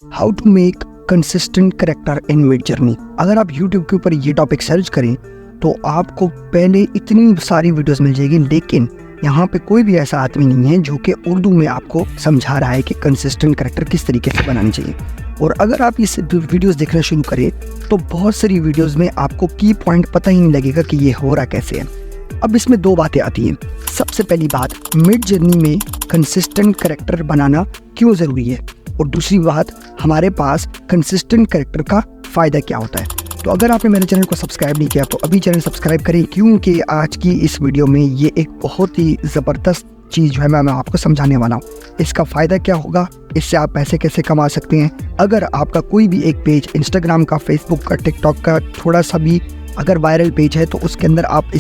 How to make consistent character in Midjourney. अगर आप YouTube के ऊपर ये टॉपिक सर्च करें तो आपको पहले इतनी सारी वीडियोस मिल जाएगी, लेकिन यहाँ पे कोई भी ऐसा आदमी नहीं है जो कि उर्दू में आपको समझा रहा है कि कंसिस्टेंट कैरेक्टर किस तरीके से बनानी चाहिए। और अगर आप इस वीडियोस देखना शुरू करें तो बहुत सारी वीडियोस में आपको की पॉइंट पता ही नहीं लगेगा कि ये हो रहा कैसे है। अब इसमें दो बातें आती हैं। सबसे पहली बात, मिड जर्नी में कंसिस्टेंट कैरेक्टर बनाना क्यों ज़रूरी है, और दूसरी बात, हमारे पास कंसिस्टेंट कैरेक्टर का फ़ायदा क्या होता है। तो अगर आपने मेरे चैनल को सब्सक्राइब नहीं किया तो अभी चैनल सब्सक्राइब करें, क्योंकि आज की इस वीडियो में ये एक बहुत ही ज़बरदस्त चीज़ जो है मैं आपको समझाने वाला हूँ। इसका फ़ायदा क्या होगा, इससे आप पैसे कैसे कमा सकते हैं। अगर आपका कोई भी एक पेज इंस्टाग्राम का, फेसबुक का, टिकटॉक का थोड़ा सा भी अगर वायरल पेज है तो उसके अंदर आप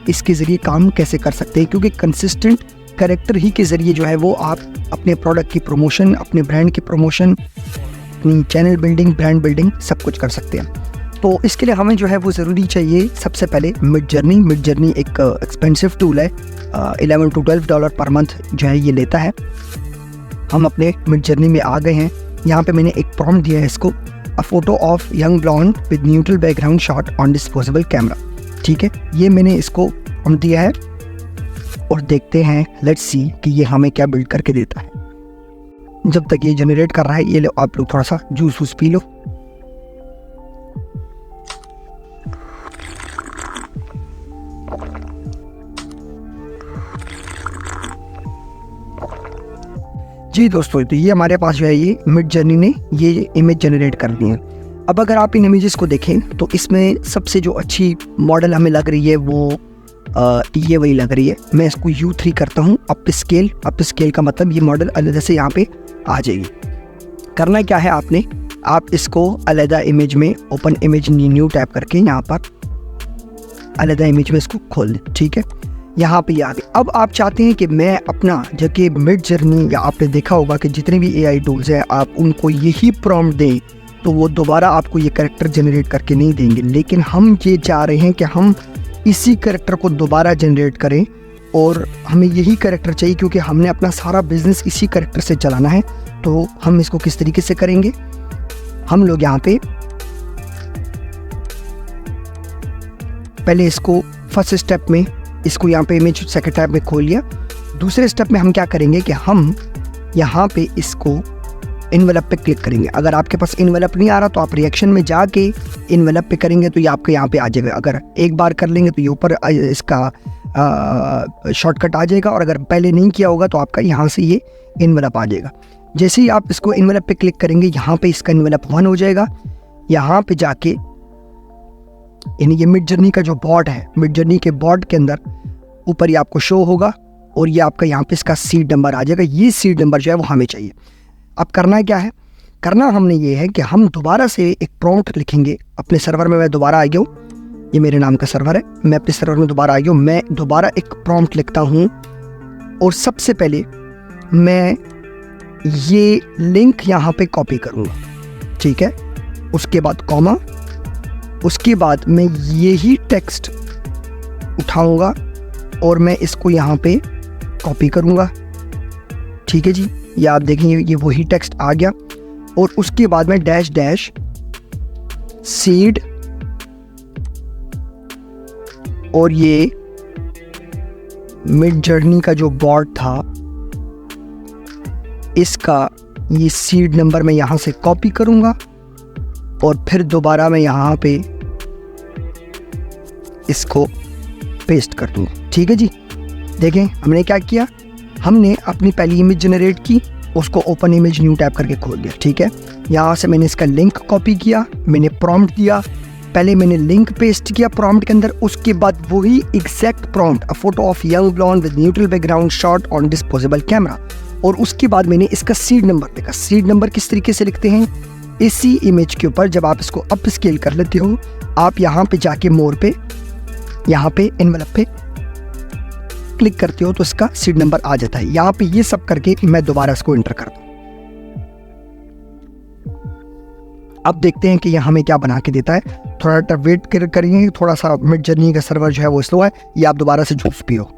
इसके ज़रिए काम कैसे कर सकते हैं, क्योंकि कंसिस्टेंट कैरेक्टर ही के ज़रिए जो है वो आप अपने प्रोडक्ट की प्रमोशन, अपने ब्रांड की प्रमोशन, अपनी चैनल बिल्डिंग, ब्रांड बिल्डिंग सब कुछ कर सकते हैं। तो इसके लिए हमें जो है वो ज़रूरी चाहिए सबसे पहले मिड जर्नी। मिड जर्नी एक एक्सपेंसिव टूल है, $11 to $12 पर मंथ जो है ये लेता है। हम अपने मिड जर्नी में आ गए हैं। यहाँ पे मैंने एक प्रॉम्प्ट दिया है इसको, a photo of young blonde with neutral background shot on disposable camera. ठीक है, ये मैंने इसको प्रॉम्प्ट दिया है और देखते हैं, लेट्स सी कि ये हमें क्या बिल्ड करके देता है। जब तक ये जनरेट कर रहा है, ये लो आप लोग थोड़ा सा जूस वूस पी लो। जी दोस्तों, तो ये हमारे पास जो है ये मिड जर्नी ने ये इमेज जनरेट कर दी है। अब अगर आप इन इमेजेस को देखें तो इसमें सबसे जो अच्छी मॉडल हमें लग रही है वो ये वही लग रही है। मैं इसको U3 करता हूँ, अप स्केल का मतलब ये मॉडल अलग से यहाँ पे आ जाएगी। करना क्या है आपने, आप इसको अलग इमेज में ओपन इमेज न्यू टैप करके यहाँ पर अलग इमेज में इसको खोल दें। ठीक है, यहाँ पे आ गए। अब आप चाहते हैं कि मैं अपना जबकि मिड जर्नी, या आपने देखा होगा कि जितने भी AI टूल्स हैं आप उनको यही प्रॉम्प्ट दें तो वो दोबारा आपको ये कैरेक्टर जनरेट करके नहीं देंगे, लेकिन हम ये चाह रहे हैं कि हम इसी कैरेक्टर को दोबारा जनरेट करें और हमें यही कैरेक्टर चाहिए, क्योंकि हमने अपना सारा बिजनेस इसी कैरेक्टर से चलाना है। तो हम इसको किस तरीके से करेंगे, हम लोग यहाँ पे पहले इसको फर्स्ट स्टेप में इसको यहाँ पे इमेज सेकंड टैब में खोल लिया। दूसरे स्टेप में हम क्या करेंगे कि हम यहाँ पे इसको इनवेलप पे क्लिक करेंगे। अगर आपके पास इनवेलप नहीं आ रहा तो आप रिएक्शन में जाके इनवेलप पे करेंगे तो ये आपके यहाँ पे आ जाएगा। अगर एक बार कर लेंगे तो ये ऊपर इसका शॉर्टकट आ जाएगा, और अगर पहले नहीं किया होगा तो आपका यहाँ से ये इनवेलप आ जाएगा। जैसे ही आप इसको इनवेलप पे क्लिक करेंगे, यहाँ पे इसका इनवेलप 1 हो जाएगा। यहाँ पे जाके यानी ये मिड जर्नी का जो बॉर्ड है, मिड जर्नी के बॉर्ड के अंदर ऊपर ये आपको शो होगा और ये आपका यहाँ पे इसका सीड नंबर आ जाएगा। ये सीड नंबर जो है वो हमें चाहिए। अब करना क्या है, करना हमने ये है कि हम दोबारा से एक प्रॉम्प्ट लिखेंगे अपने सर्वर में। मैं दोबारा आ गया हूँ, ये मेरे नाम का सर्वर है, मैं अपने सर्वर में दोबारा आ गया हूँ। मैं दोबारा एक प्रॉम्प्ट लिखता हूँ और सबसे पहले मैं ये लिंक यहाँ पे कॉपी करूँगा। ठीक है, उसके बाद कॉमा, उसके बाद मैं यही टेक्स्ट उठाऊंगा और मैं इसको यहाँ पे कॉपी करूँगा। ठीक है जी, ये आप देखेंगे ये वही टेक्स्ट आ गया। और उसके बाद मैं डैश डैश सीड और ये मिड जर्नी का जो बॉर्ड था इसका ये सीड नंबर मैं यहाँ से कॉपी करूँगा और फिर दोबारा मैं यहाँ पे इसको पेस्ट कर दूँगा। ठीक है जी, देखें हमने क्या किया, हमने अपनी पहली इमेज जनरेट की, उसको ओपन इमेज न्यू टैप करके खोल दिया। ठीक है, यहाँ से मैंने इसका लिंक कॉपी किया, मैंने प्रॉम्प्ट दिया, पहले मैंने लिंक पेस्ट किया प्रॉम्प्ट के अंदर, उसके बाद वही exact prompt, a photo of young blonde with neutral background shot on disposable camera, और उसके बाद मैंने इसका सीड नंबर देखा। सीड नंबर किस तरीके से लिखते हैं, इसी इमेज के ऊपर जब आप इसको अप स्केल कर लेते हो, आप यहाँ पे जाके मोर पे, यहाँ पे इनवेलप पे क्लिक करते हो तो इसका सीड नंबर आ जाता है। यहाँ पे ये सब करके मैं दोबारा इसको एंटर कर दूँ। अब देखते हैं कि ये हमें क्या बना के देता है। थोड़ा वेट करेंगे, थोड़ा सा मिड जर्नी का सर्वर जो है वो स्लो है। ये आप दोबारा से जूस पियो।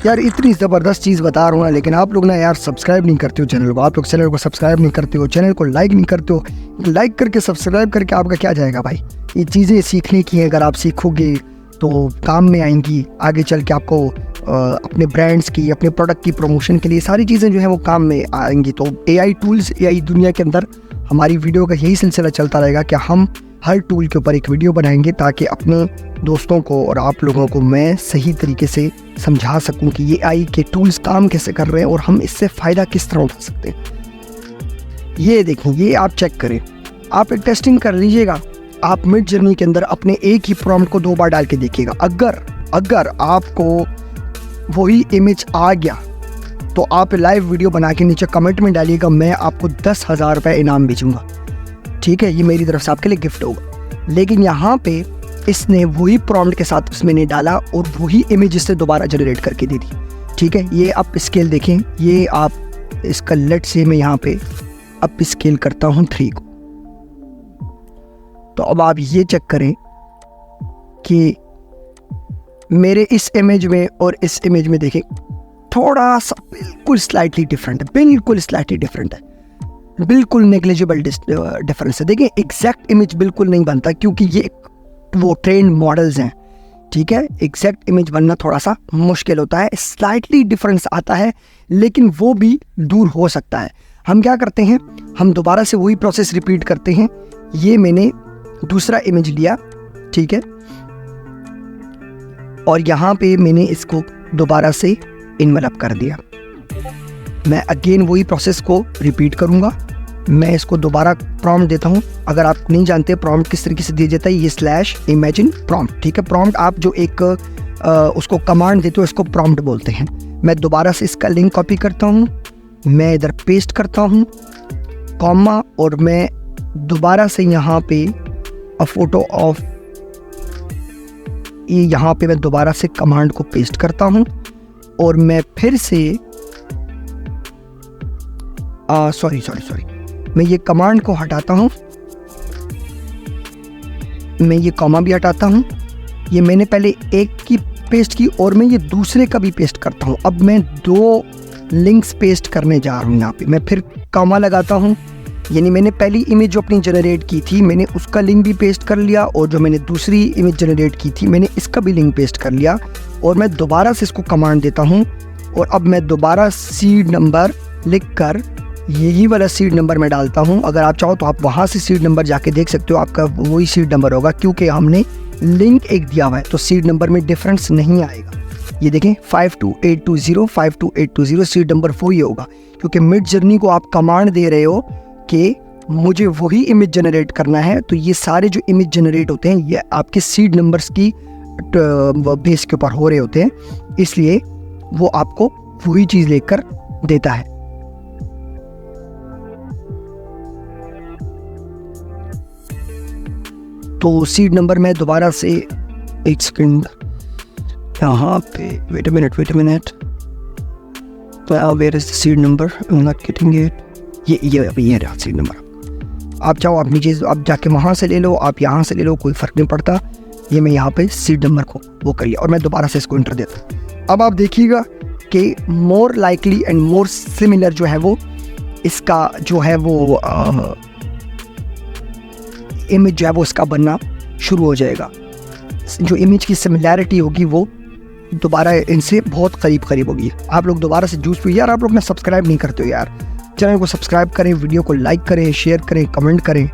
यार इतनी ज़बरदस्त चीज़ बता रहा हूँ ना, लेकिन आप लोग ना यार सब्सक्राइब नहीं करते हो चैनल को। आप लोग चैनल को सब्सक्राइब नहीं करते हो, चैनल को लाइक नहीं करते हो। लाइक करके सब्सक्राइब करके आपका क्या जाएगा भाई? ये चीज़ें सीखने की हैं, अगर आप सीखोगे तो काम में आएंगी आगे चल के। आपको अपने ब्रांड्स की, अपने प्रोडक्ट की प्रमोशन के लिए सारी चीज़ें जो है वो काम में आएंगी। तो AI टूल्स, AI दुनिया के अंदर हमारी वीडियो का यही सिलसिला चलता रहेगा कि हम हर टूल के ऊपर एक वीडियो बनाएंगे ताकि अपने दोस्तों को और आप लोगों को मैं सही तरीके से समझा सकूं कि ये AI के टूल्स काम कैसे कर रहे हैं और हम इससे फ़ायदा किस तरह उठा सकते हैं। ये देखें, ये आप चेक करें, आप एक टेस्टिंग कर लीजिएगा। आप मिड जर्नी के अंदर अपने एक ही प्रॉम्प्ट को 2 बार डाल के देखिएगा। अगर आपको वही इमेज आ गया तो आप लाइव वीडियो बना के नीचे कमेंट में डालिएगा, मैं आपको 10,000 रुपये इनाम भेजूँगा। ठीक है, ये मेरी तरफ से आपके लिए गिफ्ट होगा। लेकिन यहाँ पे इसने वही प्रॉम्प्ट के साथ उसमें नहीं डाला और वही इमेज इससे दोबारा जनरेट करके दे दी। ठीक है, ये आप स्केल देखें, ये आप इसका लेट से मैं यहाँ पे अप स्केल करता हूँ 3 को। तो अब आप ये चेक करें कि मेरे इस इमेज में और इस इमेज में देखें, थोड़ा सा बिल्कुल स्लाइटली डिफरेंट है, बिल्कुल स्लाइटली डिफरेंट है, बिल्कुल नेग्लिजिबल डिफरेंस है। देखिए एग्जैक्ट इमेज बिल्कुल नहीं बनता क्योंकि ये वो ट्रेंड मॉडल्स हैं। ठीक है, एग्जैक्ट इमेज बनना थोड़ा सा मुश्किल होता है, स्लाइटली डिफरेंस आता है, लेकिन वो भी दूर हो सकता है। हम क्या करते हैं, हम दोबारा से वही प्रोसेस रिपीट करते हैं। ये मैंने दूसरा इमेज लिया, ठीक है, और यहाँ पे मैंने इसको दोबारा से इन्वेलप कर दिया। मैं अगेन वही प्रोसेस को रिपीट करूँगा। मैं इसको दोबारा प्रॉम्प्ट देता हूँ। अगर आप नहीं जानते प्रॉम्प्ट किस तरीके से दिया जाता है, ये /imagine prompt। ठीक है, प्रॉम्प्ट आप जो एक उसको कमांड देते हो इसको प्रॉम्प्ट बोलते हैं। मैं दोबारा से इसका लिंक कॉपी करता हूँ, मैं इधर पेस्ट करता हूँ कॉमा, और मैं दोबारा से यहाँ पे अ फोटो ऑफ, ये यहाँ पे मैं दोबारा से कमांड को पेस्ट करता हूँ और मैं फिर से सॉरी मैं ये कमांड को हटाता हूँ, मैं ये कॉमा भी हटाता हूँ। ये मैंने पहले एक की पेस्ट की और मैं ये दूसरे का भी पेस्ट करता हूँ। अब मैं 2 लिंक्स पेस्ट करने जा रहा हूँ। यहाँ पे मैं फिर कॉमा लगाता हूँ, यानी मैंने पहली इमेज जो अपनी जनरेट की थी मैंने उसका लिंक भी पेस्ट कर लिया, और जो मैंने दूसरी इमेज जनरेट की थी मैंने इसका भी लिंक पेस्ट कर लिया, और मैं दोबारा से इसको कमांड देता हूँ। और अब मैं दोबारा सीड नंबर लिख कर यही वाला सीड नंबर मैं डालता हूँ। अगर आप चाहो तो आप वहाँ से सीड नंबर जाके देख सकते हो, आपका वही सीड नंबर होगा क्योंकि हमने लिंक एक दिया हुआ है, तो सीड नंबर में डिफरेंस नहीं आएगा। ये देखें 52820 52820 सीड नंबर वही होगा, क्योंकि मिड जर्नी को आप कमांड दे रहे हो कि मुझे वही इमेज जनरेट करना है। तो ये सारे जो इमेज जनरेट होते हैं ये आपके सीड नंबर्स की बेस के ऊपर हो रहे होते हैं, इसलिए वो आपको वही चीज़ लेकर देता है। तो सीड नंबर में दोबारा से एक सेकंड यहाँ पे wait a minute where is the seed number, I am not getting it. ये रहा सीड नंबर। आप चाहो आप नीचे आप जाके वहाँ से ले लो, आप यहाँ से ले लो, कोई फ़र्क नहीं पड़ता। ये मैं यहाँ पे सीड नंबर को वो कर लिया और मैं दोबारा से इसको इंटर देता हूँ। अब आप देखिएगा कि more likely and more similar जो है वो इसका जो है वो इमेज जो है वो इसका बनना शुरू हो जाएगा। जो इमेज की सिमिलैरिटी होगी वो दोबारा इनसे बहुत करीब होगी। आप लोग दोबारा से जूस पे, यार आप लोग ना सब्सक्राइब नहीं करते हो यार, चैनल को सब्सक्राइब करें, वीडियो को लाइक करें, शेयर करें, कमेंट करें।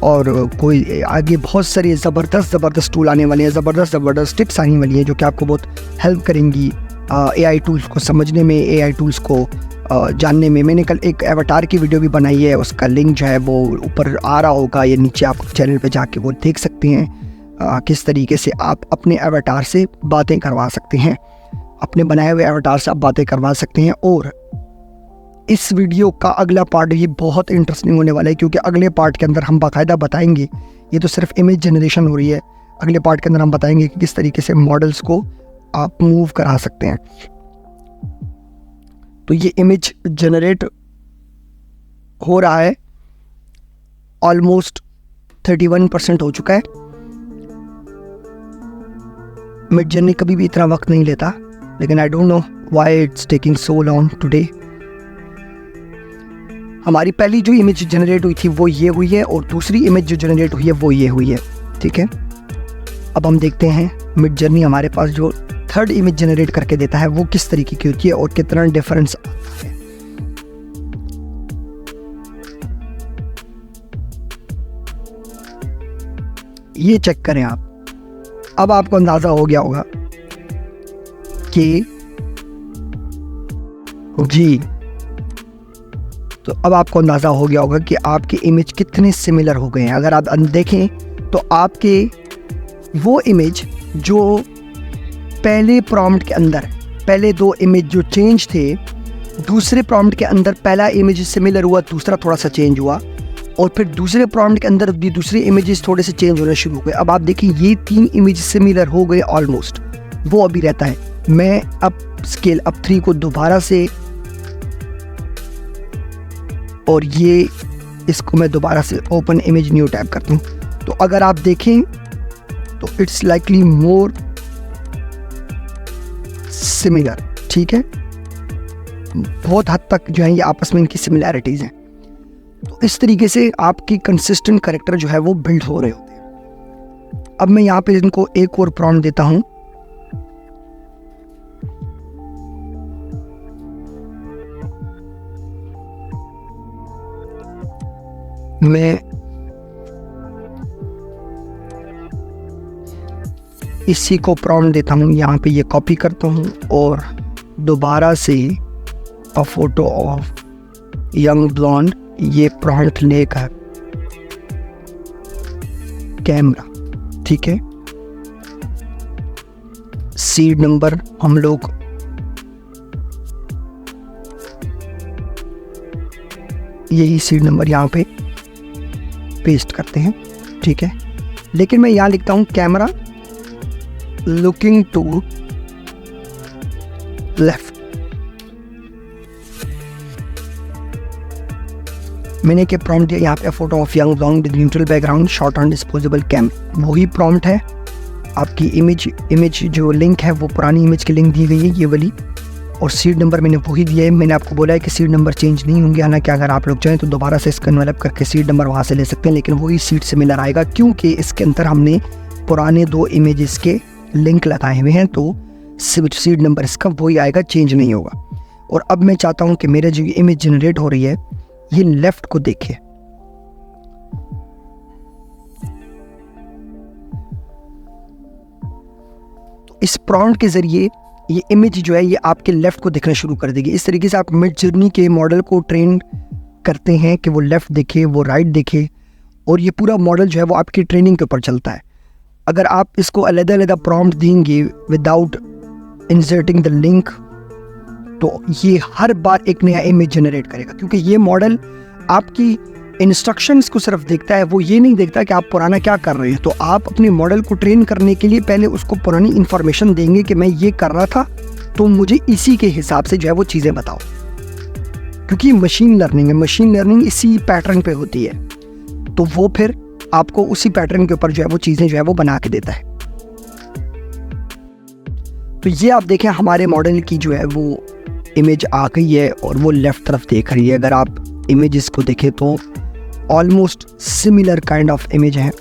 और कोई आगे बहुत सारी ज़बरदस्त टूल आने वाले हैं, ज़बरदस्त टिप्स आने वाली हैं जो कि आपको बहुत हेल्प करेंगी AI टूल्स को समझने में, AI टूल्स को जानने में। मैंने कल एक एवाटार की वीडियो भी बनाई है, उसका लिंक जो है वो ऊपर आ रहा होगा या नीचे आप चैनल पे जाके वो देख सकते हैं किस तरीके से आप अपने एवाटार से बातें करवा सकते हैं, अपने बनाए हुए एवाटार से आप बातें करवा सकते हैं। और इस वीडियो का अगला पार्ट भी बहुत इंटरेस्टिंग होने वाला है, क्योंकि अगले पार्ट के अंदर हम बाकायदा बताएंगे, ये तो सिर्फ इमेज जनरेशन हो रही है, अगले पार्ट के अंदर हम बताएंगे कि किस तरीके से मॉडल्स को आप मूव करा सकते हैं। तो ये इमेज जनरेट हो रहा है, ऑलमोस्ट 31% हो चुका है। मिड जर्नी कभी भी इतना वक्त नहीं लेता, लेकिन I don't know why it's taking so long today. हमारी पहली जो इमेज जनरेट हुई थी वो ये हुई है और दूसरी इमेज जो जनरेट हुई है वो ये हुई है। ठीक है, अब हम देखते हैं मिड जर्नी हमारे पास जो थर्ड इमेज जनरेट करके देता है वो किस तरीके की होती है और कितना डिफरेंस आता है। ये चेक करें आप। अब आपको अंदाजा हो गया होगा कि जी, तो अब आपको अंदाजा हो गया होगा कि आपकी इमेज कितने सिमिलर हो गए हैं। अगर आप देखें तो आपके वो इमेज जो पहले प्रॉम्प्ट के अंदर, पहले दो इमेज जो चेंज थे, दूसरे प्रॉम्प्ट के अंदर पहला इमेज सिमिलर हुआ, दूसरा थोड़ा सा चेंज हुआ, और फिर दूसरे प्रॉम्प्ट के अंदर भी दूसरे इमेजेस थोड़े से चेंज होने शुरू हो गए। अब आप देखिए ये 3 इमेज सिमिलर हो गए ऑलमोस्ट, वो अभी रहता है। मैं अब स्केल अप 3 को दोबारा से, और ये इसको मैं दोबारा से ओपन इमेज न्यू टैब करता हूँ, तो अगर आप देखें तो इट्स लाइकली मोर सिमिलर। ठीक है, बहुत हद तक जो है ये आपस में इनकी सिमिलैरिटीज हैं। तो इस तरीके से आपकी कंसिस्टेंट कैरेक्टर जो है वो बिल्ड हो रहे होते हैं। अब मैं यहाँ पे इनको एक और प्रॉम्प्ट देता हूँ। मैं इसी को प्रॉम्प्ट देता हूँ, यहाँ पे ये कॉपी करता हूँ और दोबारा से अ फोटो ऑफ यंग ब्लॉन्ड, ये प्रॉम्प्ट लेकर कैमरा। ठीक है, सीड नंबर हम लोग यही सीड नंबर यहाँ पे पेस्ट करते हैं। ठीक है, लेकिन मैं यहाँ लिखता हूँ कैमरा लुकिंग टू लेफ्ट। मैंने क्या प्रॉम्प्ट दिया यहाँ पे, photo of young blonde with neutral background short on disposable cam. वही प्रॉम्प्ट है। आपकी इमेज जो लिंक है वो पुरानी इमेज की लिंक दी गई है ये वाली, और सीड नंबर मैंने वही दिया है। मैंने आपको बोला है कि सीड नंबर चेंज नहीं होंगे, हालांकि अगर आप लोग चाहें तो दोबारा से इसको डेवलप करके सीड नंबर वहाँ से ले सकते हैं, लेकिन वही सीड से मिलर आएगा क्योंकि इसके अंदर हमने पुराने 2 इमेजेस के लिंक लगाए हुए हैं, तो सीड नंबर इसका वही आएगा, चेंज नहीं होगा। और अब मैं चाहता हूँ कि मेरे जो इमेज जनरेट हो रही है ये लेफ्ट को देखे। तो इस प्रॉम्प्ट के जरिए ये इमेज जो है ये आपके लेफ्ट को दिखना शुरू कर देगी। इस तरीके से आप मिड जर्नी के मॉडल को ट्रेन करते हैं कि वो लेफ्ट देखे, वो राइट देखे, और ये पूरा मॉडल जो है वो आपकी ट्रेनिंग के ऊपर चलता है। अगर आप इसको अलग-अलग प्रॉम्प्ट देंगे विदाउट इंसर्टिंग द लिंक, तो ये हर बार एक नया इमेज जनरेट करेगा, क्योंकि ये मॉडल आपकी इंस्ट्रक्शंस को सिर्फ देखता है, वो ये नहीं देखता कि आप पुराना क्या कर रहे हैं। तो आप अपने मॉडल को ट्रेन करने के लिए पहले उसको पुरानी इन्फॉर्मेशन देंगे कि मैं ये कर रहा था, तो मुझे इसी के हिसाब से जो है वो चीज़ें बताओ, क्योंकि मशीन लर्निंग है, मशीन लर्निंग इसी पैटर्न पे होती है, तो वो फिर आपको उसी पैटर्न के ऊपर जो है वो चीज़ें जो है वो बना के देता है। तो ये आप देखें हमारे मॉडल की जो है वो इमेज आ गई है और वो लेफ्ट तरफ देख रही है। अगर आप इमेजेस को देखें तो almost similar kind of image है,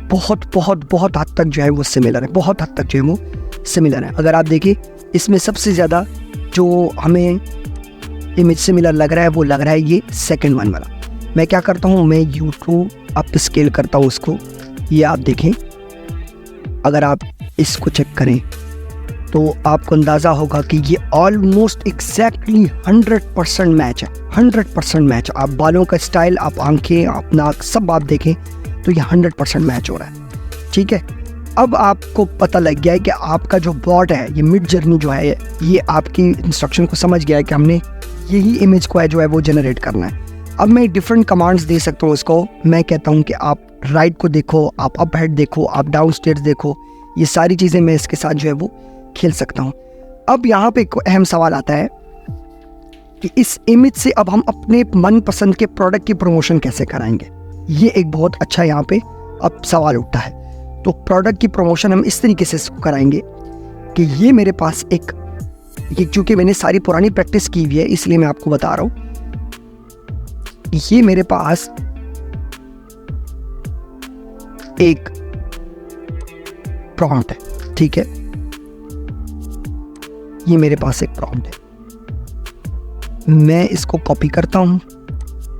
बहुत हद तक जो है वो सिमिलर है, बहुत हद तक जो है वो सिमिलर है। अगर आप देखिए इसमें सबसे ज़्यादा जो हमें इमेज सिमिलर लग रहा है वो लग रहा है ये सेकंड वन वाला। मैं क्या करता हूँ, मैं YouTube अप स्केल करता हूँ उसको, ये आप देखें। अगर आप इसको चेक करें तो आपको अंदाज़ा होगा कि ये ऑलमोस्ट एग्जैक्टली 100% मैच है, 100% मैच। आप बालों का स्टाइल, आप आंखें, आप नाक, सब आप देखें तो ये 100% मैच हो रहा है। ठीक है, अब आपको पता लग गया है कि आपका जो बॉट है, ये मिड जर्नी जो है, ये आपकी इंस्ट्रक्शन को समझ गया है कि हमने यही इमेज को है जो है वो जनरेट करना है। अब मैं डिफरेंट कमांड्स दे सकता हूँ इसको। मैं कहता हूँ कि आप राइट को देखो, आप अप हेड देखो, आप डाउन स्टेयर्स देखो, ये सारी चीज़ें मैं इसके साथ जो है वो खेल सकता हूँ। अब यहाँ पे एक अहम सवाल आता है कि इस इमेज से अब हम अपने मनपसंद के प्रोडक्ट की प्रमोशन कैसे कराएंगे। ये एक बहुत अच्छा यहाँ पे अब सवाल उठता है। तो प्रोडक्ट की प्रमोशन हम इस तरीके से कराएंगे कि ये मेरे पास एक ये चूंकि मैंने सारी पुरानी प्रैक्टिस की हुई है इसलिए मैं आपको बता रहा हूँ। ये मेरे पास एक प्रॉम्प्ट है, ठीक है, ये मेरे पास एक प्रॉम्प्ट है। मैं इसको कॉपी करता हूं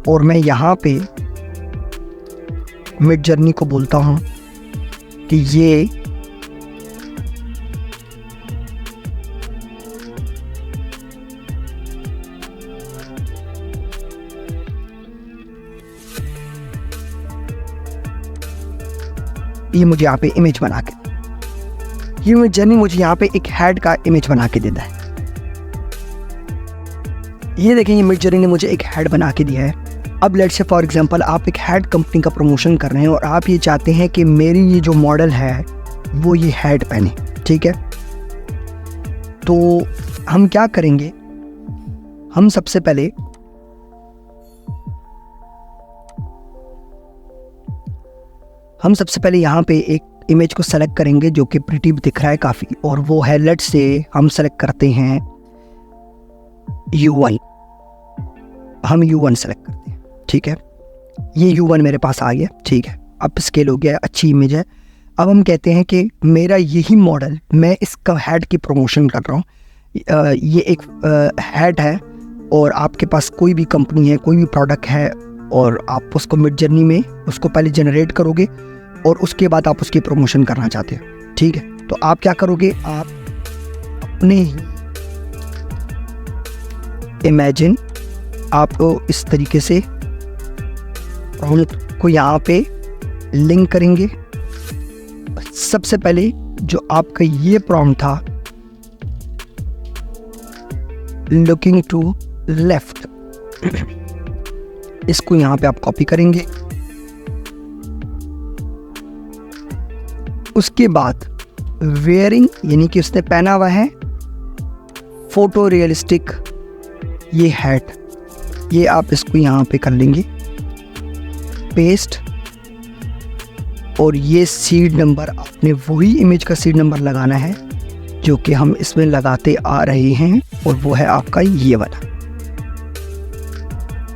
और मैं यहां पे मिडजर्नी को बोलता हूं कि ये मुझे यहाँ पे इमेज बना के, ये मिडजर्नी मुझे यहाँ पे एक हेड का इमेज बना के देता है। ये देखें, ये मिडजर्नी ने मुझे एक हेड बना के दिया है। अब लेट्स से फॉर एग्जांपल आप एक हेड कंपनी का प्रमोशन कर रहे हैं और आप ये चाहते हैं कि मेरी ये जो मॉडल है वो ये हेड पहने, ठीक है। तो हम क्या करेंगे, हम सबसे पहले यहाँ पे एक इमेज को सेलेक्ट करेंगे जो कि प्रिटी दिख रहा है काफ़ी, और वो है लेट्स से हम सेलेक्ट करते हैं U1, हम U1 सेलेक्ट करते हैं, ठीक है। ये U1 मेरे पास आ गया, ठीक है, अब स्केल हो गया, अच्छी इमेज है। अब हम कहते हैं कि मेरा यही मॉडल, मैं इसका हेड की प्रमोशन कर रहा हूँ। ये एक हेड है और आपके पास कोई भी कंपनी है, कोई भी प्रोडक्ट है और आप उसको मिडजर्नी में उसको पहले जनरेट करोगे और उसके बाद आप उसकी प्रमोशन करना चाहते हो, ठीक है। तो आप क्या करोगे, आप अपने ही इमेजिन आप इस तरीके से प्रॉम्प्ट को यहाँ पे लिंक करेंगे। सबसे पहले जो आपका ये प्रॉम्प्ट था, लुकिंग टू लेफ्ट, इसको यहाँ पे आप कॉपी करेंगे। उसके बाद वेयरिंग, यानी कि उसने पहना हुआ है फोटो रियलिस्टिक ये हैट, ये आप इसको यहाँ पे कर लेंगे पेस्ट, और ये सीड नंबर आपने वही इमेज का सीड नंबर लगाना है जो कि हम इसमें लगाते आ रहे हैं, और वो है आपका ये वाला,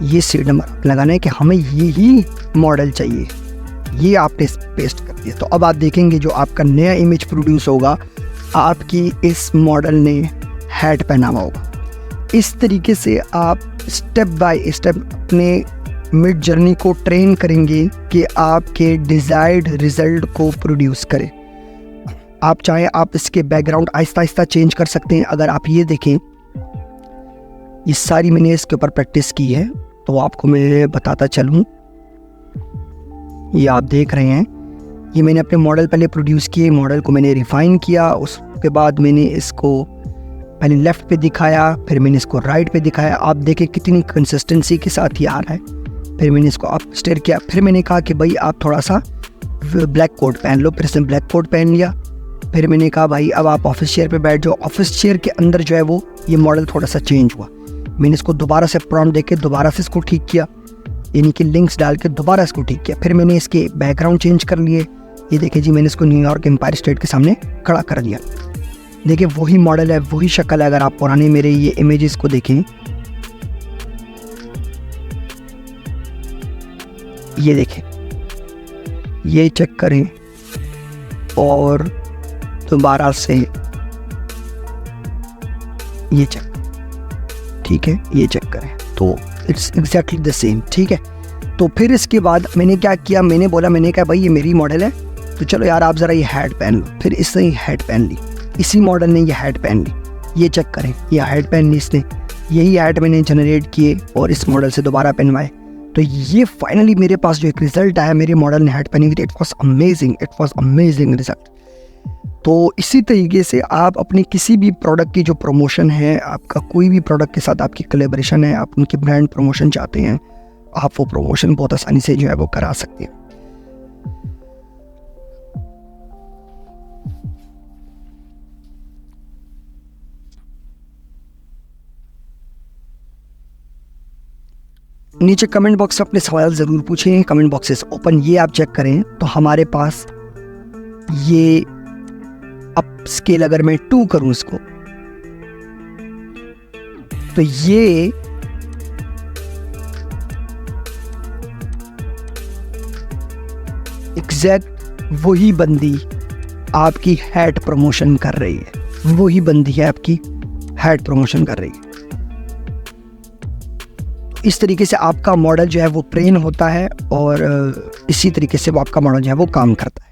ये सीड नंबर लगाना है कि हमें यही मॉडल चाहिए। ये आपने पेस्ट कर दिया। तो अब आप देखेंगे जो आपका नया इमेज प्रोड्यूस होगा, आपकी इस मॉडल ने हैट पहना हुआ होगा। इस तरीके से आप स्टेप बाय स्टेप अपने मिडजर्नी को ट्रेन करेंगे कि आपके डिज़ायर्ड रिज़ल्ट को प्रोड्यूस करे। आप चाहें आप इसके बैकग्राउंड आहिस्ता आहिस्ता चेंज कर सकते हैं। अगर आप ये देखें, ये सारी मैंने इसके ऊपर प्रैक्टिस की है, तो आपको मैं बताता चलूँ। ये आप देख रहे हैं, ये मैंने अपने मॉडल पहले प्रोड्यूस किए, मॉडल को मैंने रिफ़ाइन किया, उसके बाद मैंने इसको पहले लेफ़्ट पे दिखाया, फिर मैंने इसको राइट पे दिखाया। आप देखें कितनी कंसिस्टेंसी के साथ ये आ रहा है। फिर मैंने इसको अप स्टेयर किया, फिर मैंने कहा कि भाई आप थोड़ा सा ब्लैक कोट पहन लो, फिर इसने ब्लैक कोट पहन लिया। फिर मैंने कहा भाई अब आप ऑफिस चेयर पे बैठ जाओ। ऑफिस चेयर के अंदर जो है वो ये मॉडल थोड़ा सा चेंज हुआ। मैंने इसको दोबारा से प्रॉम्प्ट देके दोबारा से इसको ठीक किया, यानी कि लिंक्स डाल के दोबारा इसको ठीक किया। फिर मैंने इसके बैकग्राउंड चेंज कर लिए। ये देखिए जी, मैंने इसको न्यूयॉर्क एम्पायर स्टेट के सामने खड़ा कर दिया। देखिए वही मॉडल है, वही शक्ल है। अगर आप पुराने मेरे ये इमेजेस को देखें, ये देखें, ये चेक करें और दोबारा से ये चेक, ठीक है, ये चेक करें तो इट्स एग्जैक्टली द सेम, ठीक है। तो फिर इसके बाद मैंने क्या किया, मैंने कहा भाई ये मेरी मॉडल है, तो चलो यार आप ज़रा ये हैट पहन लो। फिर इसने ये हैट पहन ली, इसी मॉडल ने ये हैट पहन ली। ये चेक करें, ये हैट पहन ली इसने। यही हैट मैंने जनरेट किए और इस मॉडल से दोबारा पहनवाए। तो ये फाइनली मेरे पास जो एक रिज़ल्ट आया, मेरे मॉडल ने हैट पहनी थी, इट वॉज अमेजिंग रिज़ल्ट। तो इसी तरीके से आप अपनी किसी भी प्रोडक्ट की जो प्रमोशन है, आपका कोई भी प्रोडक्ट के साथ आपकी कोलैबोरेशन है, आप उनकी ब्रांड प्रमोशन चाहते हैं, आप वो प्रमोशन बहुत आसानी से जो है वो करा सकते हैं। नीचे कमेंट बॉक्स में अपने सवाल ज़रूर पूछें, कमेंट बॉक्सेस ओपन। ये आप चेक करें तो हमारे पास ये अप स्केल अगर मैं 2 करूं इसको, तो ये एग्जैक्ट वही बंदी आपकी हेड प्रमोशन कर रही है, वही बंदी है आपकी हेड प्रमोशन कर रही है। इस तरीके से आपका मॉडल जो है वो ट्रेन होता है और इसी तरीके से वो आपका मॉडल जो है वो काम करता है।